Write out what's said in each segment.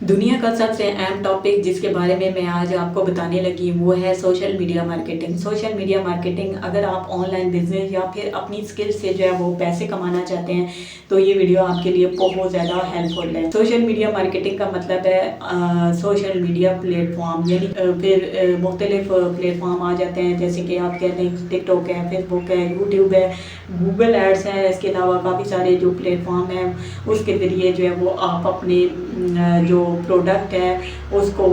दुनिया का सबसे अहम टॉपिक जिसके बारे में मैं आज आपको बताने लगी वो है social media marketing. Social media marketing, अगर आप ऑनलाइन बिजनेस या फिर अपनी स्किल से जो है वो पैसे कमाना चाहते हैं तो ये वीडियो आपके लिए बहुत ज़्यादा हेल्पफुल है। सोशल मीडिया मार्केटिंग का मतलब है सोशल मीडिया प्लेटफॉर्म, यानी फिर मुख्तलिफ प्लेटफॉर्म आ जाते हैं, जैसे कि आप कहते हैं टिकटॉक है, फेसबुक है, यूट्यूब है, गूगल एड्स है। इसके अलावा काफ़ी सारे जो प्लेटफॉर्म हैं उसके ज़रिए जो है वो आप अपने जो प्रोडक्ट है उसको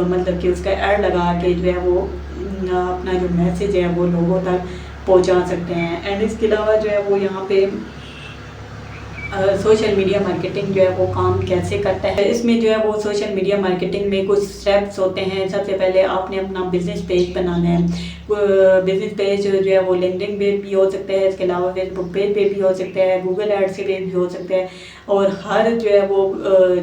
मतलब कि उसका ऐड लगा के जो है वो अपना जो मैसेज है वो लोगों तक पहुंचा सकते हैं। एंड इसके अलावा जो है वो यहाँ पे सोशल मीडिया मार्केटिंग जो है वो काम कैसे करता है, इसमें जो है वो सोशल मीडिया मार्केटिंग में कुछ स्टेप्स होते हैं। सबसे पहले आपने अपना बिजनेस पेज बनाना है। बिजनेस पेज जो है वो लिंक्डइन पे भी हो सकता है, इसके अलावा फेसबुक पेज पे भी हो सकता है, गूगल एड्स पे भी हो सकता है, और हर जो है वो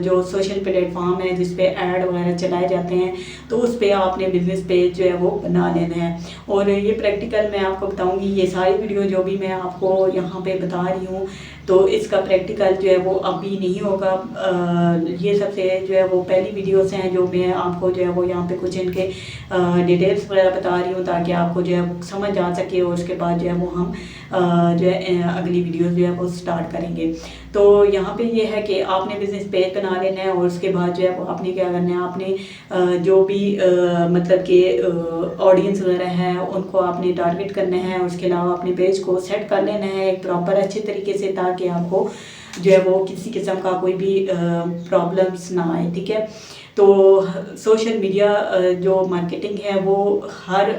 जो सोशल प्लेटफॉर्म है जिस पे ऐड वगैरह चलाए जाते हैं तो उस पर आपने बिजनेस पेज जो है वो बना लेना है। और ये प्रैक्टिकल मैं आपको बताऊंगी, ये सारी वीडियो जो भी मैं आपको यहाँ पे बता रही हूँ तो इसका प्रैक्टिकल जो है वो अभी नहीं होगा। ये सबसे जो है वो पहली वीडियोस हैं जो मैं आपको जो है वो यहाँ पे कुछ इनके डिटेल्स वगैरह बता रही हूँ ताकि आपको जो है समझ आ सके, और उसके बाद जो है वो हम जो है अगली वीडियोस जो है वो स्टार्ट करेंगे। तो यहाँ पे ये है कि आपने बिजनेस पेज बना लेना है, और उसके बाद जो है वो आपने क्या करना है, आपने जो भी मतलब कि ऑडियंस वगैरह है उनको आपने टारगेट करना है। उसके अलावा अपने पेज को सेट कर लेना है एक प्रॉपर अच्छे तरीके से, ताकि आपको जो है वो किसी किस्म का कोई भी प्रॉब्लम्स ना आए। ठीक है, तो सोशल मीडिया जो मार्केटिंग है वो हर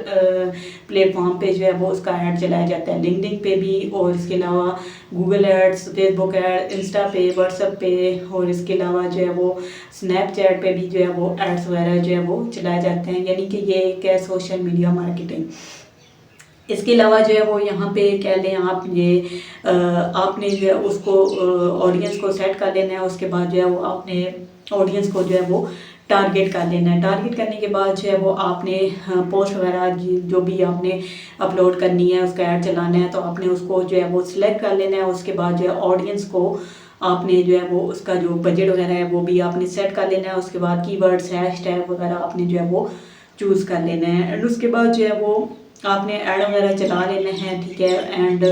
प्लेटफॉर्म पे जो है वो उसका ऐड चलाया जाता है, लिंक्डइन पे भी, और इसके अलावा Google ads, Facebook ad, Insta पे, व्हाट्सएप पे, और इसके अलावा जो है वो स्नैपचैट पे भी जो है वो एड्स वगैरह जो है वो चलाए जाते हैं। यानी कि ये एक है सोशल मीडिया मार्केटिंग। इसके अलावा जो है वो यहाँ पे कह लें आप, ये आपने जो है उसको ऑडियंस को सेट कर लेना है। उसके बाद जो है वो आपने ऑडियंस को जो है वो टारगेट कर लेना है। टारगेट करने के बाद जो है वो आपने पोस्ट वगैरह जो भी आपने अपलोड करनी है, उसका ऐड चलाना है, तो आपने उसको जो है वो सिलेक्ट कर लेना है। उसके बाद जो है ऑडियंस को आपने जो है वो उसका जो बजट वगैरह है वो भी आपने सेट कर लेना है। उसके बाद कीवर्ड्स, हैशटैग वगैरह आपने जो है वो चूज़ कर लेना है। एंड उसके बाद जो है वो आपने ऐड वगैरह चला लेना है। ठीक है, एंड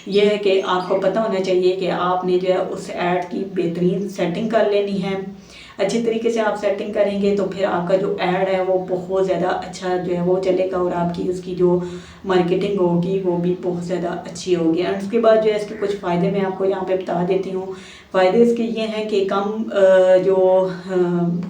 ये है कि आपको पता होना चाहिए कि आपने जो है उस ऐड की बेहतरीन सेटिंग कर लेनी है। अच्छी तरीके से आप सेटिंग करेंगे तो फिर आपका जो ऐड है वो बहुत ज़्यादा अच्छा जो है वो चलेगा, और आपकी उसकी जो मार्केटिंग होगी वो भी बहुत ज़्यादा अच्छी होगी। एंड उसके बाद जो है इसके कुछ फ़ायदे मैं आपको यहाँ पे बता देती हूँ। फ़ायदे इसके ये हैं कि कम जो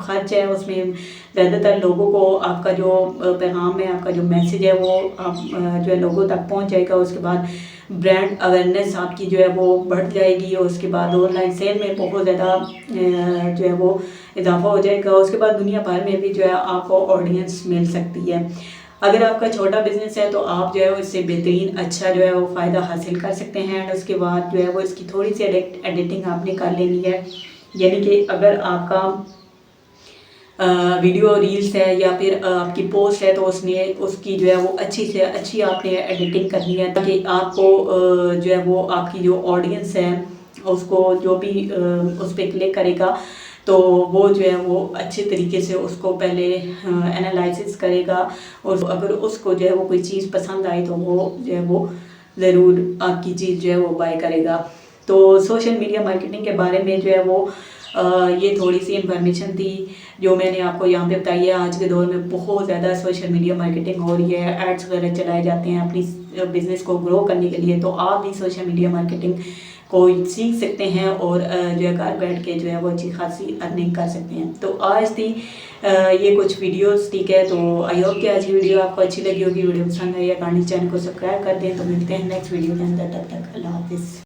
खर्च है उसमें ज़्यादातर लोगों को आपका जो पैगाम है, आपका जो मैसेज है वो आप जो है लोगों तक पहुँच जाएगा। उसके बाद ब्रांड अवेयरनेस आपकी जो है वो बढ़ जाएगी, और उसके बाद ऑनलाइन सेल में बहुत ज़्यादा जो है वो इजाफा हो जाएगा। उसके बाद दुनिया भर में भी जो है आपको ऑडियंस मिल सकती है। अगर आपका छोटा बिजनेस है तो आप जो है इससे बेहतरीन अच्छा जो है वो फ़ायदा हासिल कर सकते हैं। एंड उसके बाद जो है वो इसकी थोड़ी सी एडिटिंग आपने कर लेनी है। यानी कि अगर आपका वीडियो रील्स है या फिर आपकी पोस्ट है तो उसने उसकी जो है वो अच्छी से अच्छी आपने एडिटिंग करनी है, ताकि आपको जो है वो आपकी जो ऑडियंस है उसको जो भी उस पर क्लिक करेगा तो वो जो है वो अच्छे तरीके से उसको पहले एनालिसिस करेगा, और अगर उसको जो है वो कोई चीज़ पसंद आई तो वो जो है वो ज़रूर आपकी चीज़ जो है वो बाय करेगा। तो सोशल मीडिया मार्केटिंग के बारे में जो है वो ये थोड़ी सी इन्फॉर्मेशन थी जो मैंने आपको यहाँ पे बताई है। आज के दौर में बहुत ज़्यादा सोशल मीडिया मार्केटिंग हो रही है, एड्स वगैरह चलाए जाते हैं अपनी बिज़नेस को ग्रो करने के लिए। तो आप भी सोशल मीडिया मार्केटिंग को सीख सकते हैं और जो है घर बैठ के जो है वो अच्छी खासी अर्निंग कर सकते हैं। तो आज थी ये कुछ वीडियोस। ठीक है, तो आई होप कि आज की वीडियो आपको अच्छी लगी होगी। वीडियो पसंद आई या गाड़ी चैनल को सब्सक्राइब कर दें। तो मिलते हैं नेक्स्ट वीडियो के अंदर, तब तक अल्लाह हाफिज़।